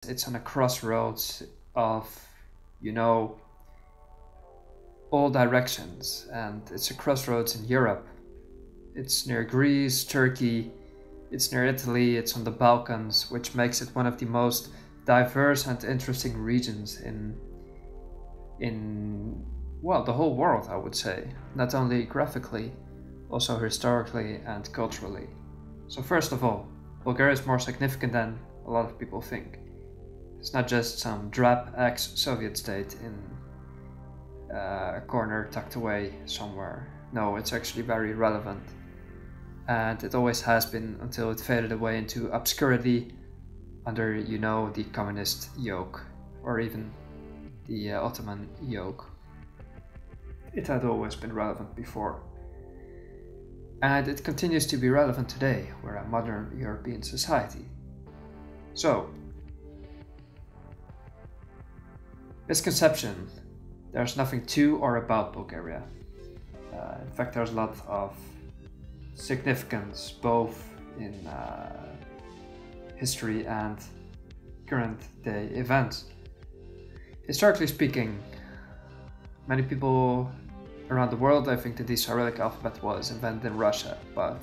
It's on a crossroads of, you know, all directions, and it's a crossroads in Europe. It's near Greece, Turkey, it's near Italy, it's on the Balkans, which makes it one of the most diverse and interesting regions in well, the whole world, I would say. Not only graphically, also historically and culturally. So first of all, Bulgaria is more significant than a lot of people think. It's not just some drab ex-Soviet state in a corner tucked away somewhere. No, it's actually very relevant. And it always has been until it faded away into obscurity under, you know, the communist yoke, or even the Ottoman yoke. It had always been relevant before. And it continues to be relevant today. We're a modern European society. So, misconception. There's nothing to or about Bulgaria. In fact, there's a lot of significance both in history and current day events. Historically speaking, many people around the world, I think that the Cyrillic alphabet was invented in Russia, but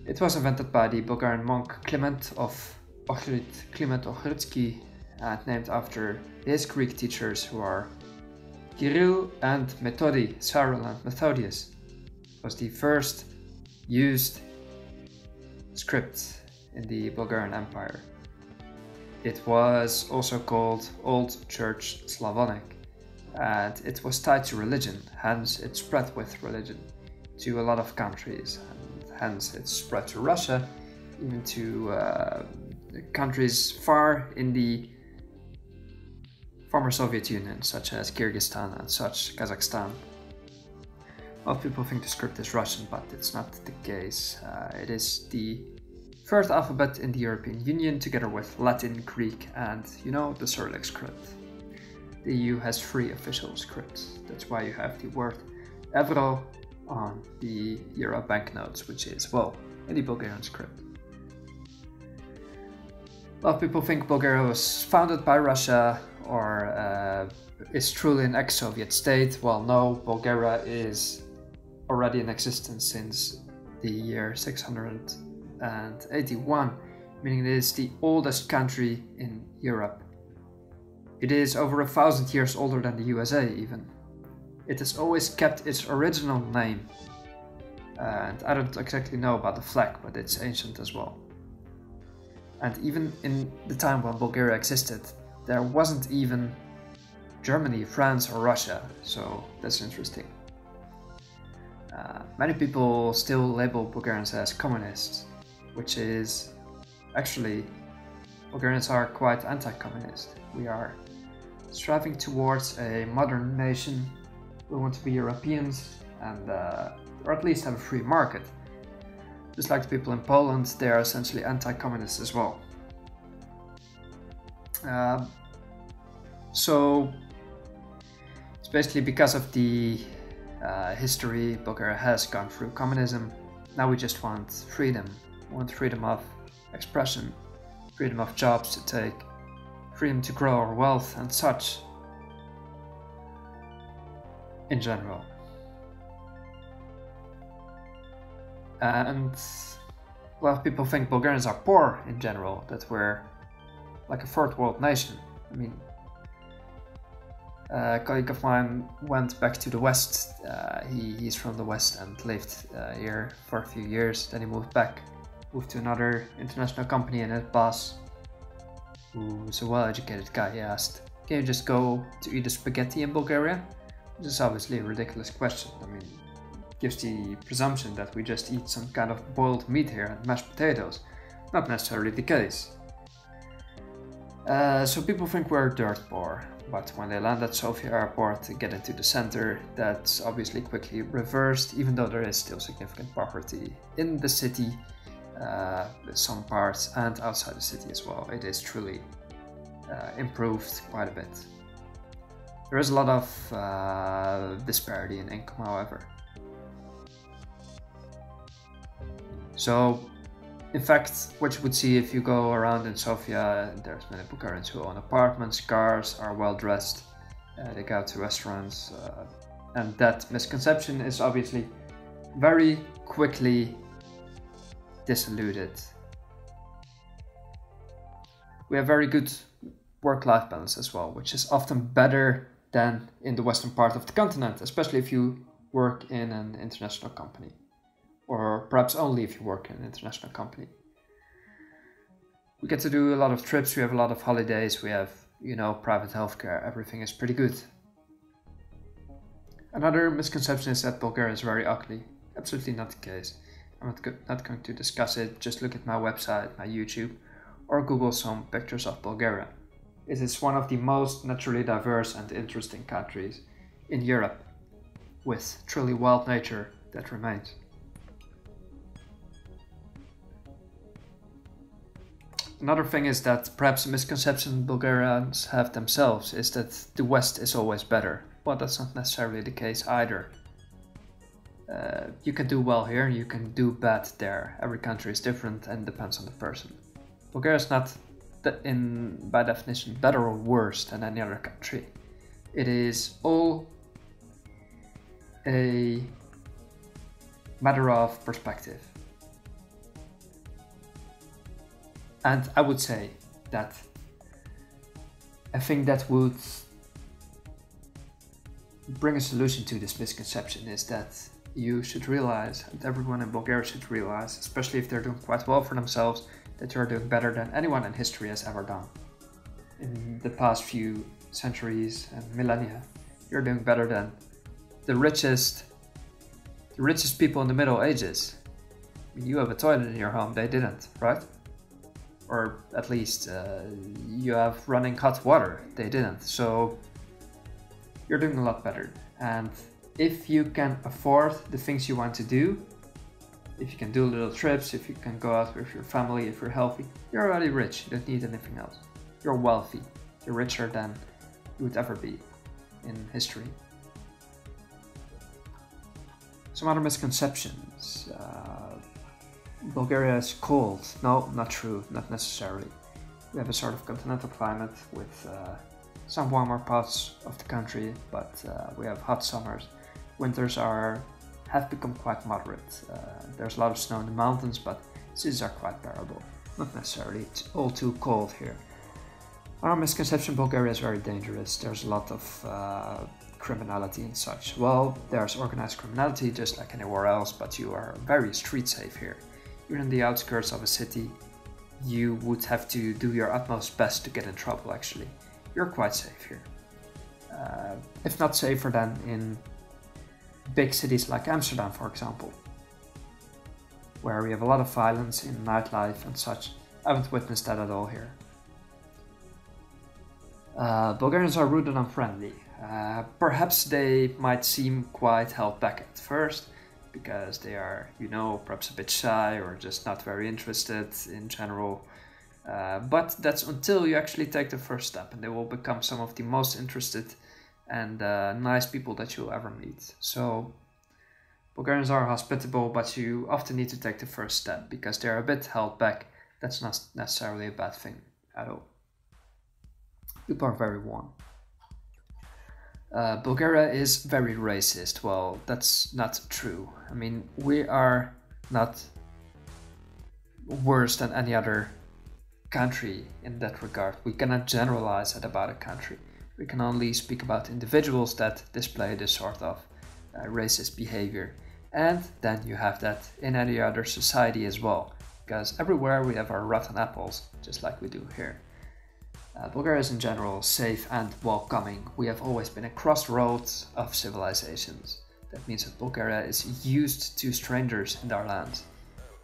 it was invented by the Bulgarian monk Clement Ohridsky, and named after his Greek teachers, who are Kirill and Methodi. Cyril and Methodius was the first used script in the Bulgarian Empire. It was also called Old Church Slavonic, and it was tied to religion, hence it spread with religion to a lot of countries, and hence it spread to Russia, even to countries far in the former Soviet Union, such as Kyrgyzstan and such, Kazakhstan. A lot of people think the script is Russian, but it's not the case. It is the first alphabet in the European Union, together with Latin, Greek, and, you know, the Cyrillic script. The EU has 3 official scripts. That's why you have the word euro on the euro banknotes, which is, well, in the Bulgarian script. A lot of people think Bulgaria was founded by Russia or is truly an ex-Soviet state. Well, no, Bulgaria is already in existence since the year 681, meaning it is the oldest country in Europe. It is over 1,000 years older than the USA even. It has always kept its original name, and I don't exactly know about the flag, but it's ancient as well. And even in the time when Bulgaria existed, there wasn't even Germany, France or Russia, so that's interesting. Many people still label Bulgarians as communists, which is actually, Bulgarians are quite anti-communist. We are striving towards a modern nation. We want to be Europeans and or at least have a free market. Just like the people in Poland, they are essentially anti-communist as well. So it's basically because of the history Bulgaria has gone through communism. Now we just want freedom. We want freedom of expression, freedom of jobs to take, freedom to grow our wealth and such in general. And a lot of people think Bulgarians are poor in general, that we're like a third world nation. I mean, a colleague of mine went back to the West. He's from the West and lived here for a few years. Then he moved to another international company, and his boss, who's a well-educated guy, he asked, "Can you just go to eat a spaghetti in Bulgaria?" Which is obviously a ridiculous question. I mean, it gives the presumption that we just eat some kind of boiled meat here and mashed potatoes. Not necessarily the case. So people think we're dirt poor, but when they land at Sofia airport and get into the center, that's obviously quickly reversed, even though there is still significant poverty in the city, some parts, and outside the city as well. It is truly improved quite a bit. There is a lot of disparity in income, however. So In fact, what you would see if you go around in Sofia, there's many Bulgarians who own apartments, cars, are well dressed, they go to restaurants, and that misconception is obviously very quickly disillusioned. We have very good work-life balance as well, which is often better than in the western part of the continent, especially if you work in an international company, or perhaps only if you work in an international company. We get to do a lot of trips, we have a lot of holidays, we have, private healthcare, everything is pretty good. Another misconception is that Bulgaria is very ugly. Absolutely not the case. I'm not going to discuss it, just look at my website, my YouTube, or Google some pictures of Bulgaria. It is one of the most naturally diverse and interesting countries in Europe, with truly wild nature that remains. Another thing is that perhaps a misconception Bulgarians have themselves is that the West is always better. Well, that's not necessarily the case either. You can do well here, you can do bad there. Every country is different and depends on the person. Bulgaria is not, by definition, better or worse than any other country. It is all a matter of perspective. And I would say that a thing that would bring a solution to this misconception is that you should realize, and everyone in Bulgaria should realize, especially if they're doing quite well for themselves, that you're doing better than anyone in history has ever done. In the past few centuries and millennia, you're doing better than the richest people in the Middle Ages. I mean, you have a toilet in your home, they didn't, right? Or at least you have running hot water, they didn't. So you're doing a lot better. And if you can afford the things you want to do, if you can do little trips, if you can go out with your family, if you're healthy, you're already rich. You don't need anything else. You're wealthy. You're richer than you would ever be in history. Some other misconceptions. Bulgaria is cold. No, not true. Not necessarily. We have a sort of continental climate with some warmer parts of the country, but we have hot summers. Winters have become quite moderate. There's a lot of snow in the mountains, but cities are quite bearable. Not necessarily, it's all too cold here. Our misconception, Bulgaria is very dangerous. There's a lot of criminality and such. Well, there's organized criminality just like anywhere else, but you are very street safe here. You're in the outskirts of a city. You would have to do your utmost best to get in trouble, actually. You're quite safe here. If not safer than in big cities like Amsterdam, for example, where we have a lot of violence in nightlife and such. I haven't witnessed that at all here. Bulgarians are rude and unfriendly. Perhaps they might seem quite held back at first, because they are, perhaps a bit shy or just not very interested in general. But that's until you actually take the first step, and they will become some of the most interested and nice people that you'll ever meet. So Bulgarians are hospitable, but you often need to take the first step because they're a bit held back. That's not necessarily a bad thing at all. People are very warm. Bulgaria is very racist. Well, that's not true. I mean, we are not worse than any other country in that regard. We cannot generalize it about a country. We can only speak about individuals that display this sort of racist behavior. And then you have that in any other society as well, because everywhere we have our rotten apples, just like we do here. Bulgaria is in general safe and welcoming. We have always been a crossroads of civilizations. That means that Bulgaria is used to strangers in our land,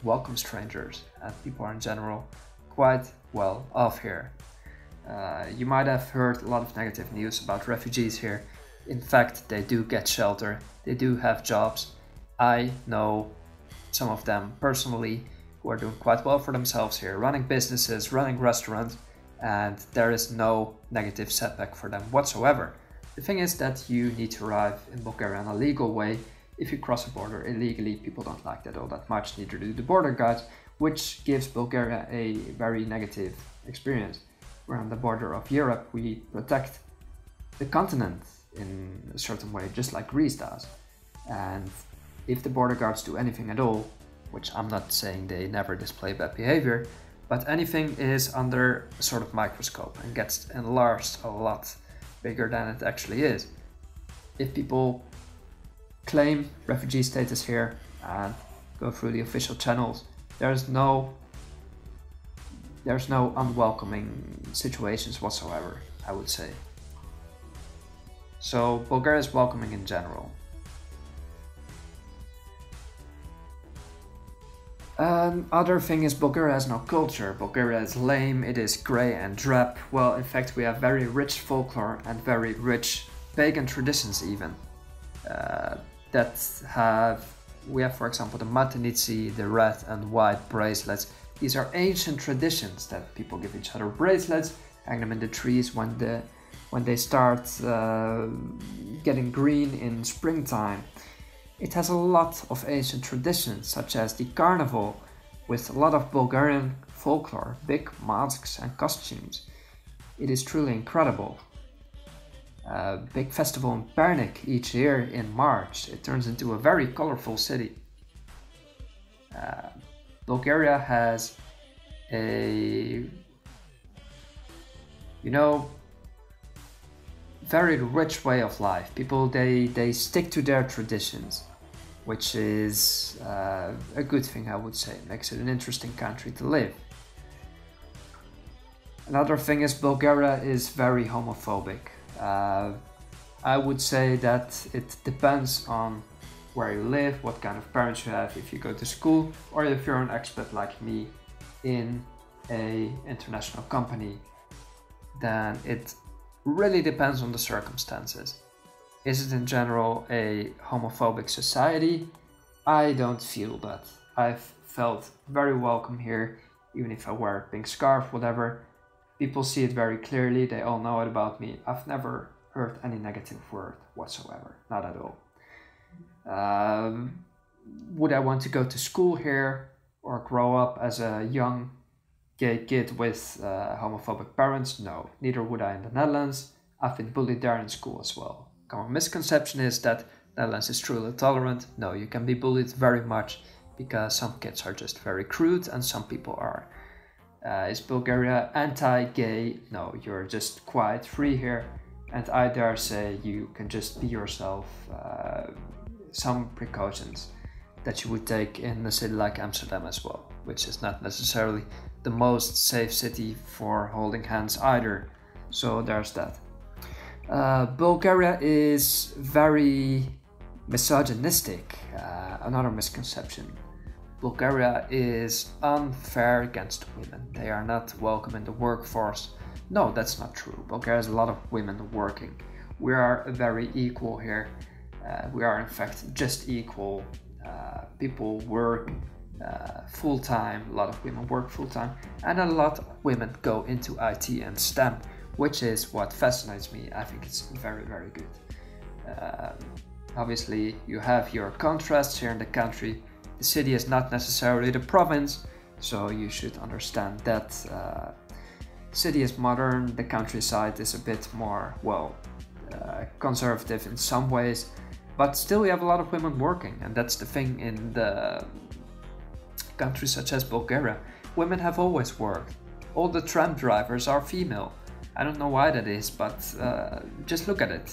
welcome strangers, and people are in general quite well off here. You might have heard a lot of negative news about refugees here. In fact, they do get shelter, they do have jobs. I know some of them personally who are doing quite well for themselves here, running businesses, running restaurants, and there is no negative setback for them whatsoever. The thing is that you need to arrive in Bulgaria in a legal way. If you cross a border illegally, people don't like that all that much, neither do the border guards, which gives Bulgaria a very negative experience. We're on the border of Europe, we protect the continent in a certain way, just like Greece does. And if the border guards do anything at all, which I'm not saying they never display bad behavior, but anything is under a sort of microscope and gets enlarged a lot bigger than it actually is. If people claim refugee status here and go through the official channels, there's no unwelcoming situations whatsoever, I would say. So Bulgaria is welcoming in general. Other thing is Bulgaria has no culture. Bulgaria is lame, it is grey and drab. Well, in fact, we have very rich folklore and very rich pagan traditions even. We have, for example, the matenici, the red and white bracelets. These are ancient traditions that people give each other bracelets, hang them in the trees when they start getting green in springtime. It has a lot of ancient traditions, such as the carnival, with a lot of Bulgarian folklore, big masks and costumes. It is truly incredible. Big festival in Pernik each year in March. It turns into a very colorful city. Bulgaria has a, very rich way of life. People, they stick to their traditions, which is a good thing, I would say. It makes it an interesting country to live. Another thing is Bulgaria is very homophobic. I would say that it depends on where you live, what kind of parents you have, if you go to school, or if you're an expat like me in an international company, then it really depends on the circumstances. Is it in general a homophobic society? I don't feel that. I've felt very welcome here, even if I wear a pink scarf, whatever. People see it very clearly, they all know it about me. I've never heard any negative word whatsoever, not at all. Would I want to go to school here or grow up as a young gay kid with homophobic parents? No, neither would I in the Netherlands. I've been bullied there in school as well. Common misconception is that Netherlands is truly tolerant. No, you can be bullied very much because some kids are just very crude and some people are. Is Bulgaria anti-gay? No, you're just quite free here, and I dare say you can just be yourself. Some precautions that you would take in a city like Amsterdam as well, which is not necessarily the most safe city for holding hands either. So there's that. Bulgaria is very misogynistic, another misconception. Bulgaria is unfair against women. They are not welcome in the workforce. No, that's not true. Bulgaria has a lot of women working. We are very equal here. We are in fact just equal. People work full-time, a lot of women work full-time, and a lot of women go into IT and STEM, which is what fascinates me. I think it's very, very good. Obviously, you have your contrasts here in the country. The city is not necessarily the province, so you should understand that city is modern, the countryside is a bit more, conservative in some ways, but still we have a lot of women working, and that's the thing in the countries such as Bulgaria. Women have always worked. All the tram drivers are female. I don't know why that is, but just look at it.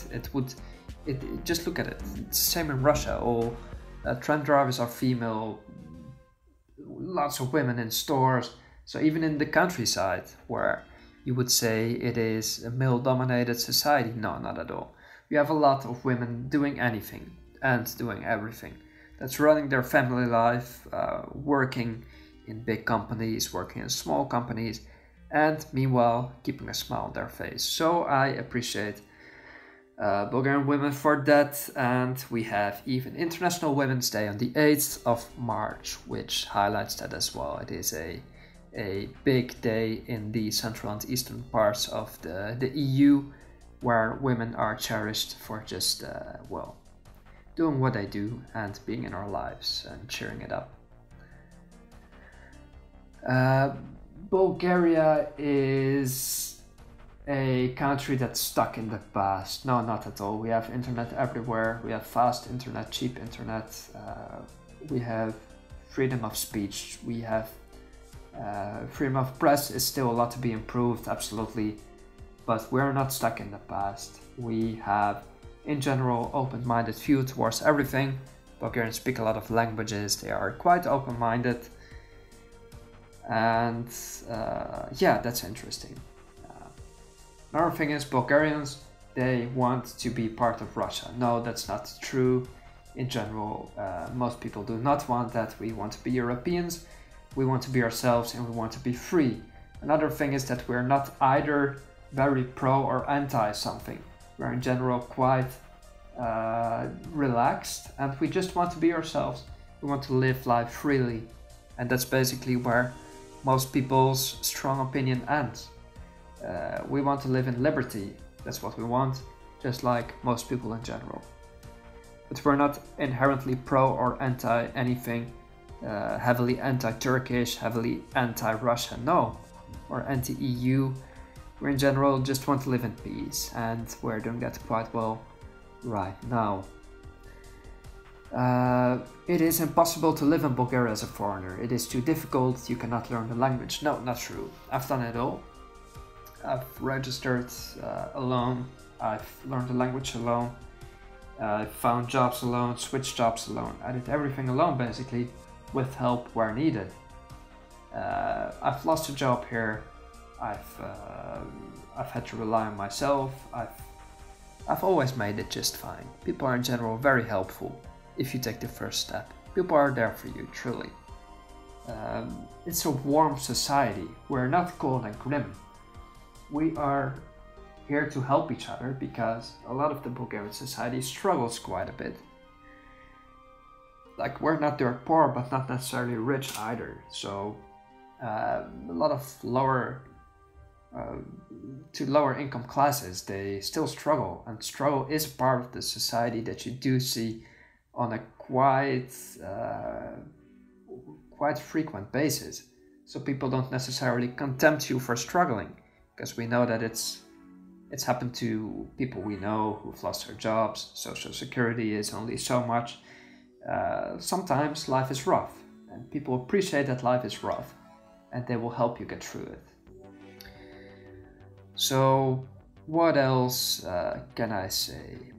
Just look at it. It's the same in Russia. All tram drivers are female. Lots of women in stores. So even in the countryside, where you would say it is a male-dominated society, no, not at all. We have a lot of women doing anything and doing everything. That's running their family life, working in big companies, working in small companies, and meanwhile keeping a smile on their face. So I appreciate Bulgarian women for that, and we have even International Women's Day on the 8th of March, which highlights that as well. It is a big day in the central and eastern parts of the EU, where women are cherished for just, doing what they do and being in our lives and cheering it up. Uh, Bulgaria is a country that's stuck in the past. No, not at all. We have internet everywhere. We have fast internet, cheap internet. We have freedom of speech. We have freedom of press is still a lot to be improved, absolutely. But we're not stuck in the past. We have, in general, open-minded view towards everything. Bulgarians speak a lot of languages. They are quite open-minded. And yeah, that's interesting. Another thing is Bulgarians, they want to be part of Russia. No, that's not true. In general, most people do not want that. We want to be Europeans, we want to be ourselves, and we want to be free. Another thing is that we're not either very pro or anti something. We're in general quite relaxed, and we just want to be ourselves. We want to live life freely, and that's basically where most people's strong opinion ends. We want to live in liberty. That's what we want, just like most people in general. But we're not inherently pro or anti anything, heavily anti-Turkish, heavily anti-Russia, no, or anti-EU. We in general just want to live in peace, and we're doing that quite well right now. It is impossible to live in Bulgaria as a foreigner. It is too difficult, you cannot learn the language. No, not true. I've done it all. I've registered alone, I've learned the language alone, I found jobs alone, switched jobs alone. I did everything alone basically, with help where needed. I've lost a job here, I've had to rely on myself, I've always made it just fine. People are in general very helpful if you take the first step. People are there for you, truly. It's a warm society, we're not cold and grim. We are here to help each other because a lot of the Bulgarian society struggles quite a bit. Like, we're not dirt poor, but not necessarily rich either. So a lot of lower income classes, they still struggle, and struggle is part of the society that you do see on a quite frequent basis. So people don't necessarily contempt you for struggling, because we know that it's happened to people we know who've lost their jobs. Social security is only so much. Sometimes life is rough, and people appreciate that life is rough, and they will help you get through it. So what else can I say?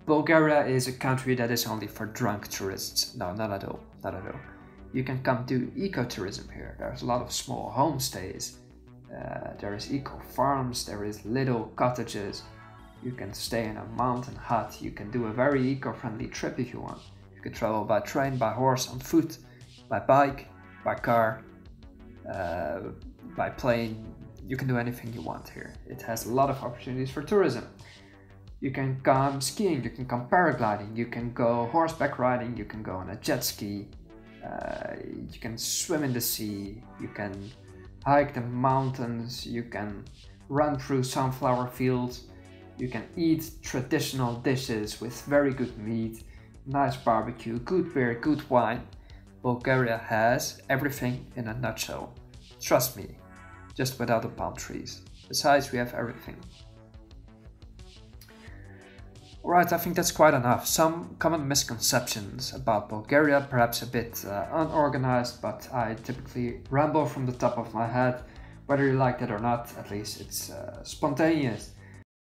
Bulgaria is a country that is only for drunk tourists. No, not at all, not at all. You can come do ecotourism here. There's a lot of small homestays. There is eco farms, there is little cottages. You can stay in a mountain hut. You can do a very eco-friendly trip if you want. You can travel by train, by horse, on foot, by bike, by car, by plane. You can do anything you want here. It has a lot of opportunities for tourism. You can come skiing, you can come paragliding, you can go horseback riding, you can go on a jet ski, you can swim in the sea, you can hike the mountains, you can run through sunflower fields, you can eat traditional dishes with very good meat, nice barbecue, good beer, good wine. Bulgaria has everything in a nutshell. Trust me, just without the palm trees. Besides, we have everything. Alright, I think that's quite enough. Some common misconceptions about Bulgaria, perhaps a bit unorganized, but I typically ramble from the top of my head. Whether you like it or not, at least it's spontaneous.